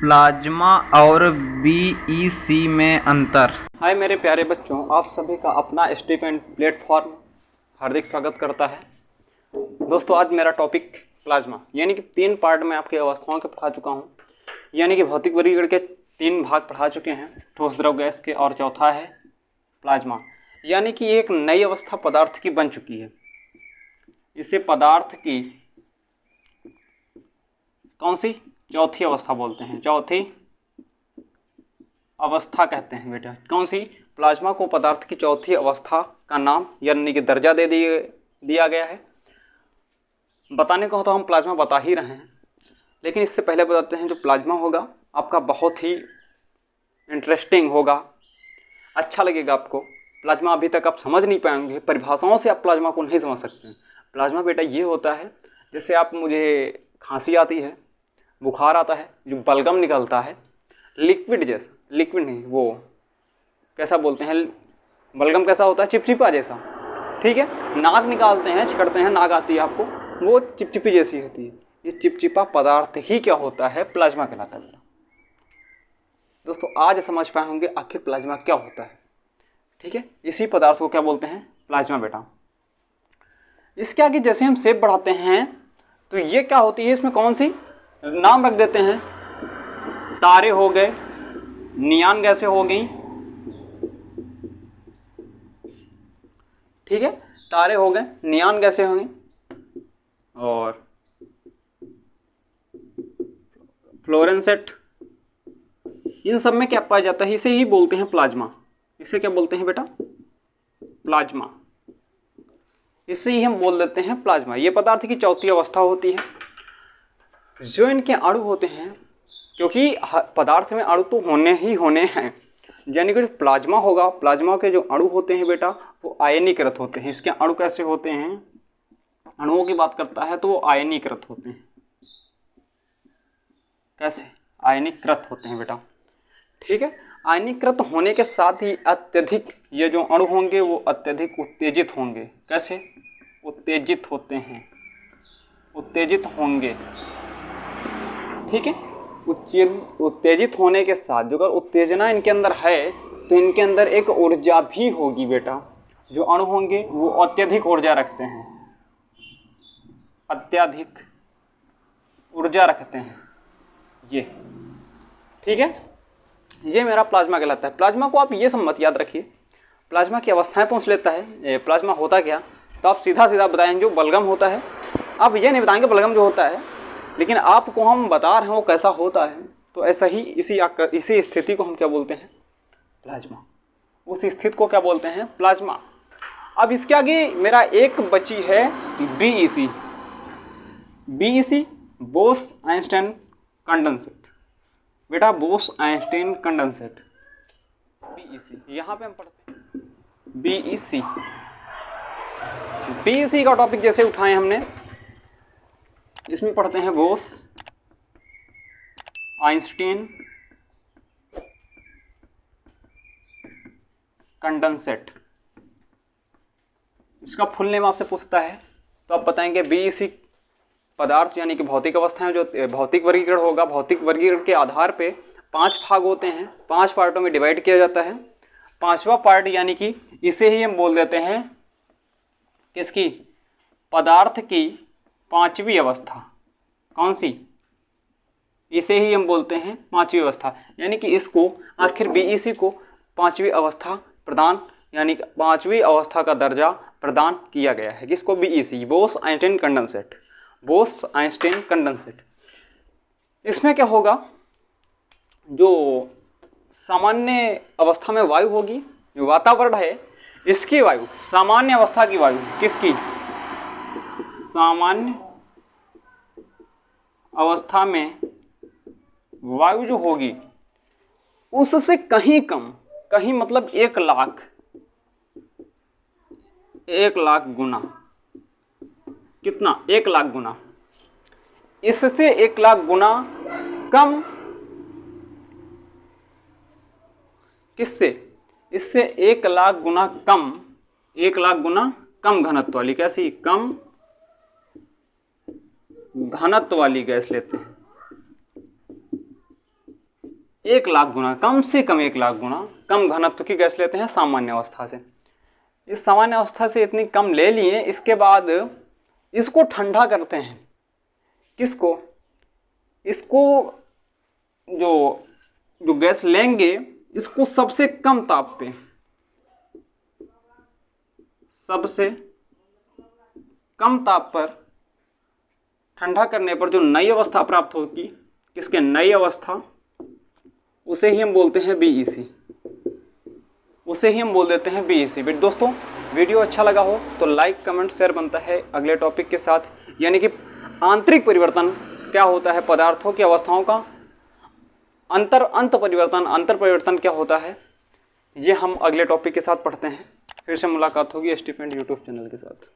Plasma और BEC में अंतर। हाय मेरे प्यारे बच्चों, आप सभी का अपना स्टीपेंड प्लेटफॉर्म हार्दिक स्वागत करता है। दोस्तों, आज मेरा टॉपिक प्लाज्मा यानी कि 3 पार्ट में आपकी अवस्थाओं के पढ़ा चुका हूँ। यानी कि भौतिक वर्गीकरण के 3 भाग पढ़ा चुके हैं, ठोस द्रव गैस के, और चौथा है प्लाज्मा यानी कि एक नई अवस्था पदार्थ की बन चुकी है। इसे पदार्थ की कौन सी चौथी अवस्था बोलते हैं, चौथी अवस्था कहते हैं बेटा। कौन सी? प्लाज्मा को पदार्थ की चौथी अवस्था का नाम यानी कि दर्जा दे दिया गया है। बताने को तो हम प्लाज्मा बता ही रहे हैं, लेकिन इससे पहले बताते हैं जो प्लाज्मा होगा आपका बहुत ही इंटरेस्टिंग होगा, अच्छा लगेगा आपको। प्लाज्मा अभी तक आप समझ नहीं पाएंगे, परिभाषाओं से आप प्लाज्मा को नहीं समझ सकते हैं। प्लाज्मा बेटा ये होता है, जैसे आप मुझे खांसी आती है, बुखार आता है, जो बलगम निकलता है लिक्विड जैसा, लिक्विड नहीं, वो कैसा बोलते हैं, बलगम कैसा होता है, चिपचिपा जैसा, ठीक है। नाक निकालते हैं, छिकड़ते हैं, नाक आती है आपको, वो चिपचिपी जैसी होती है। ये चिपचिपा पदार्थ ही क्या होता है, प्लाज्मा कहलाता है। दोस्तों, आज समझ पाए होंगे आखिर प्लाज्मा क्या होता है, ठीक है। इसी पदार्थ को क्या बोलते हैं, प्लाज्मा बेटा। इसके आगे जैसे हम शेप बढ़ाते हैं तो ये क्या होती है, इसमें कौन सी नाम रख देते हैं, तारे हो गए, नियान गैसें हो गई, ठीक है, तारे हो गए, नियान गैसें हो गई, और फ्लोरेसेंट, इन सब में क्या पाया जाता है, इसे ही बोलते हैं प्लाज्मा। इसे क्या बोलते हैं बेटा, प्लाज्मा। इसे ही हम बोल देते हैं प्लाज्मा। ये पदार्थ की चौथी अवस्था होती है। जो इनके अणु होते हैं, क्योंकि पदार्थ में अणु तो होने ही होने हैं, यानी कि जो प्लाज्मा होगा, प्लाज्मा के जो अणु होते हैं बेटा वो आयनीकृत होते हैं। इसके अणु कैसे होते हैं, अणुओं की बात करता है तो वो आयनीकृत होते हैं। कैसे? आयनीकृत होते हैं बेटा, ठीक है। आयनीकृत होने के साथ ही अत्यधिक, ये जो अणु होंगे वो अत्यधिक उत्तेजित होंगे। कैसे? उत्तेजित होते हैं, उत्तेजित होंगे, ठीक है। उत्तेजित होने के साथ जो अगर उत्तेजना इनके अंदर है तो इनके अंदर एक ऊर्जा भी होगी बेटा। जो अणु होंगे वो अत्यधिक ऊर्जा रखते हैं, अत्यधिक ऊर्जा रखते हैं ये, ठीक है। ये मेरा प्लाज्मा कहलाता है। प्लाज्मा को आप ये सब मत याद रखिए, प्लाज्मा की अवस्थाएं पूछ लेता है प्लाज्मा होता क्या, तो आप सीधा सीधा बताएंगे जो बलगम होता है। आप ये नहीं बताएंगे बलगम जो होता है, लेकिन आपको हम बता रहे हैं वो कैसा होता है। तो ऐसा ही इसी स्थिति को हम क्या बोलते हैं, प्लाज्मा। उस स्थिति को क्या बोलते हैं, प्लाज्मा। अब इसके आगे मेरा एक बची है BEC. BEC Bose Einstein condensate बेटा, बोस आइंस्टाइन कंडेंसेट, बीईसी। यहाँ पे हम पढ़ते हैं बीईसी। बीईसी का टॉपिक जैसे उठाए हमने, इसमें पढ़ते हैं बोस आइंस्टीन कंडेंसेट। इसका फुल नेम आपसे पूछता है तो आप बताएंगे बीईसी पदार्थ यानी कि भौतिक अवस्थाएं, जो भौतिक वर्गीकरण होगा। भौतिक वर्गीकरण के आधार पे 5 भाग होते हैं, 5 पार्टों में डिवाइड किया जाता है। 5वां पार्ट यानी कि इसे ही हम बोल देते हैं किसकी, पदार्थ की 5वीं अवस्था। कौन सी? इसे ही हम बोलते हैं 5वीं अवस्था। यानी कि इसको आखिर बीईसी को 5वीं अवस्था प्रदान, यानी 5वीं अवस्था का दर्जा प्रदान किया गया है। किसको? BEC, Bose Einstein condensate, Bose Einstein condensate. इसमें क्या होगा, जो सामान्य अवस्था में वायु होगी, जो वातावरण है इसकी वायु, सामान्य अवस्था की वायु, किसकी? सामान्य अवस्था में वायु जो होगी उससे कहीं कम, कहीं मतलब 1 लाख गुना। कितना? 1 लाख गुना। इससे 1 लाख गुना कम, किससे? इससे 1 लाख गुना कम, 1 लाख गुना कम घनत्व वाली, कैसी? कम घनत्व वाली गैस लेते हैं। 1,00,000 गुना, कम से कम 1,00,000 गुना कम घनत्व की गैस लेते हैं सामान्य अवस्था से। इस सामान्य अवस्था से इतनी कम ले लिए, इसके बाद इसको ठंडा करते हैं। किसको? इसको जो गैस लेंगे इसको सबसे कम ताप पे, सबसे कम ताप पर ठंडा करने पर जो नई अवस्था प्राप्त होगी, किसके? नई अवस्था, उसे ही हम बोलते हैं बीईसी, उसे ही हम बोल देते हैं बीईसी। दोस्तों वीडियो अच्छा लगा हो तो लाइक कमेंट शेयर बनता है अगले टॉपिक के साथ, यानी कि आंतरिक परिवर्तन क्या होता है, पदार्थों की अवस्थाओं का अंतर परिवर्तन क्या होता है, ये हम अगले टॉपिक के साथ पढ़ते हैं। फिर से मुलाकात होगी स्टीफेंट यूट्यूब चैनल के साथ।